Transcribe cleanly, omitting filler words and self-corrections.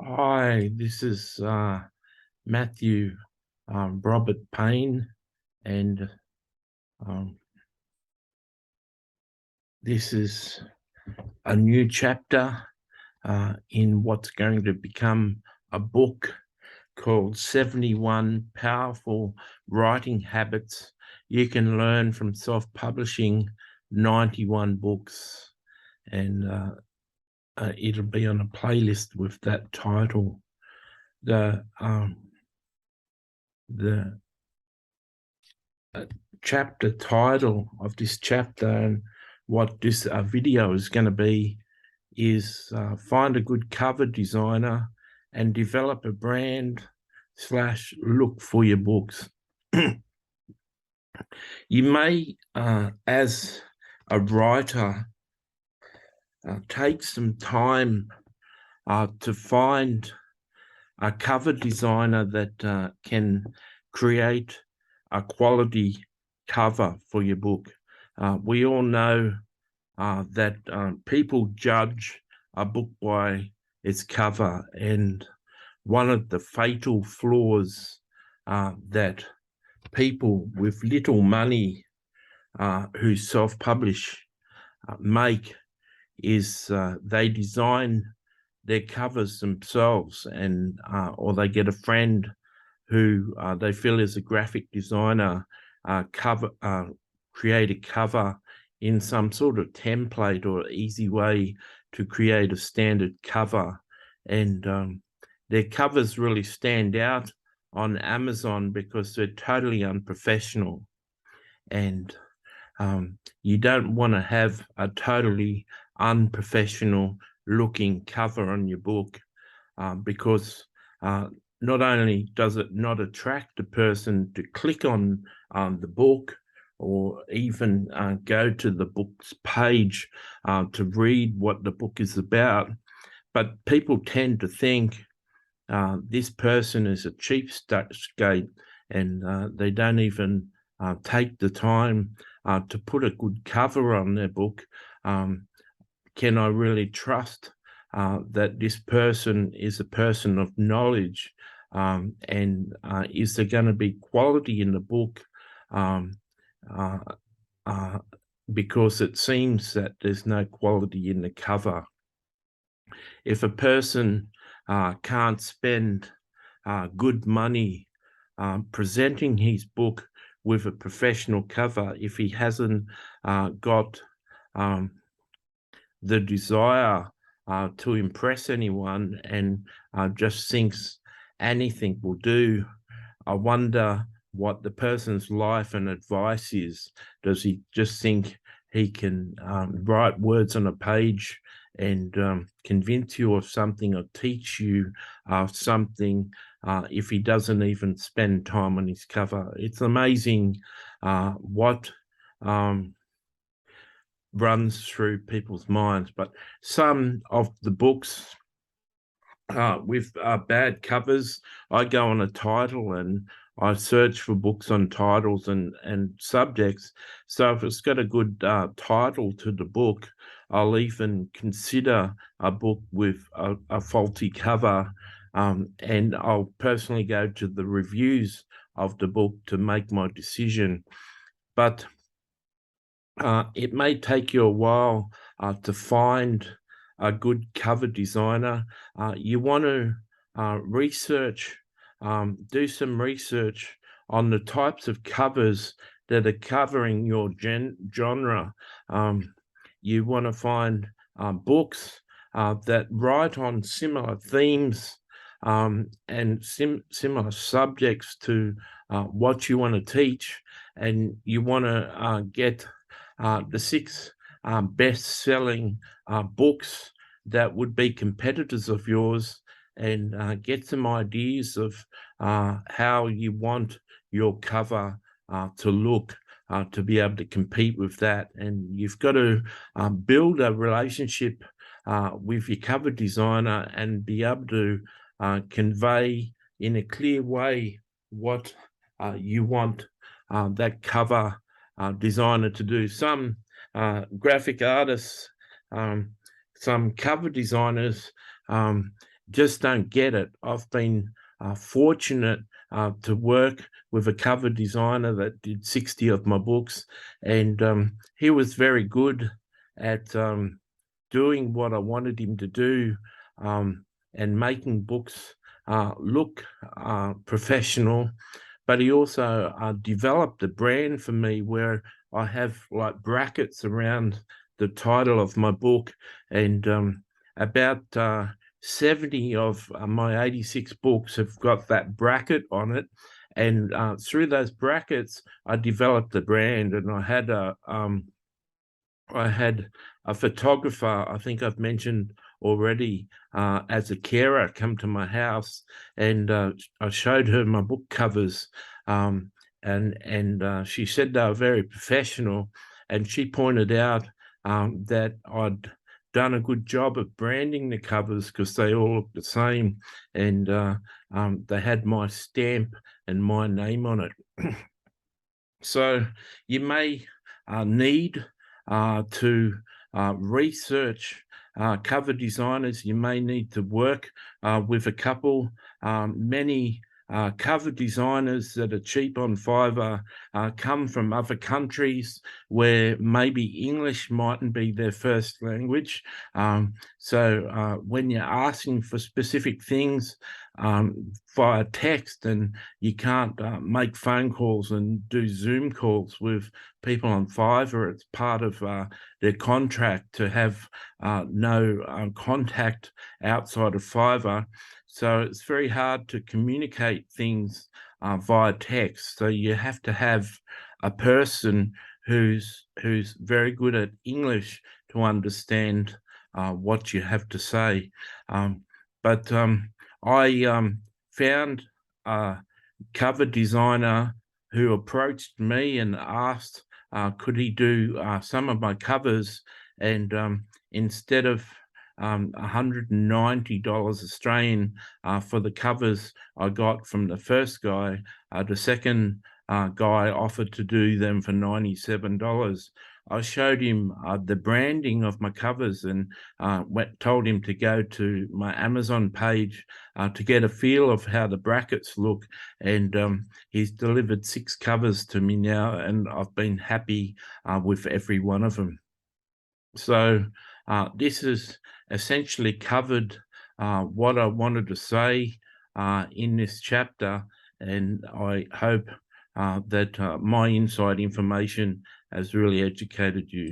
Hi, this is Matthew Robert Payne, and um, this is a new chapter in what's going to become a book called 71 Powerful Writing Habits You Can Learn from Self-Publishing 91 Books. And it'll be on a playlist with that title. The chapter title of this chapter and what this video is going to be is find a good cover designer and develop a brand / look for your books. You may, as a writer, take some time to find a cover designer that can create a quality cover for your book. We all know that people judge a book by its cover, and one of the fatal flaws that people with little money who self-publish make is they design their covers themselves, and or they get a friend who they feel is a graphic designer create a cover in some sort of template or easy way to create a standard cover. And their covers really stand out on Amazon because they're totally unprofessional. And you don't want to have a totally unprofessional looking cover on your book because not only does it not attract a person to click on the book or even go to the book's page to read what the book is about, but people tend to think this person is a cheapskate, and they don't even take the time to put a good cover on their book. Can I really trust that this person is a person of knowledge, and is there going to be quality in the book? Because it seems that there's no quality in the cover. If a person can't spend good money presenting his book with a professional cover, if he hasn't got the desire to impress anyone and just thinks anything will do, I wonder what the person's life and advice is. Does he just think he can write words on a page and convince you of something or teach you something if he doesn't even spend time on his cover? It's amazing what runs through people's minds. But some of the books with bad covers, I go on a title and I search for books on titles and subjects. So if it's got a good title to the book, I'll even consider a book with a faulty cover, and I'll personally go to the reviews of the book to make my decision. But it may take you a while to find a good cover designer. You want to do some research on the types of covers that are covering your genre. You want to find books that write on similar themes and similar subjects to what you want to teach, and you want to get the 6 best-selling books that would be competitors of yours, and get some ideas of how you want your cover to look to be able to compete with that. And you've got to build a relationship with your cover designer and be able to convey in a clear way what you want that cover designer to do. Some graphic artists, some cover designers just don't get it. I've been fortunate to work with a cover designer that did 60 of my books, and he was very good at doing what I wanted him to do, and making books look professional. But he also developed a brand for me where I have like brackets around the title of my book, and about 70 of my 86 books have got that bracket on it. And through those brackets, I developed the brand, and I had a photographer, I think I've mentioned already, as a carer come to my house, and I showed her my book covers, and she said they were very professional, and she pointed out that I'd done a good job of branding the covers because they all look the same, and they had my stamp and my name on it. So you may need to research cover designers. You may need to work with a couple. Many cover designers that are cheap on Fiverr come from other countries where maybe English mightn't be their first language. So when you're asking for specific things via text, and you can't make phone calls and do Zoom calls with people on Fiverr, it's part of their contract to have no contact outside of Fiverr. So it's very hard to communicate things via text. So you have to have a person who's very good at English to understand what you have to say. But I found a cover designer who approached me and asked, could he do some of my covers? And instead of $190 Australian for the covers I got from the first guy, the second guy offered to do them for $97. I showed him the branding of my covers, and told him to go to my Amazon page to get a feel of how the brackets look. And he's delivered 6 covers to me now, and I've been happy with every one of them. So this has essentially covered what I wanted to say in this chapter, and I hope that my inside information has really educated you.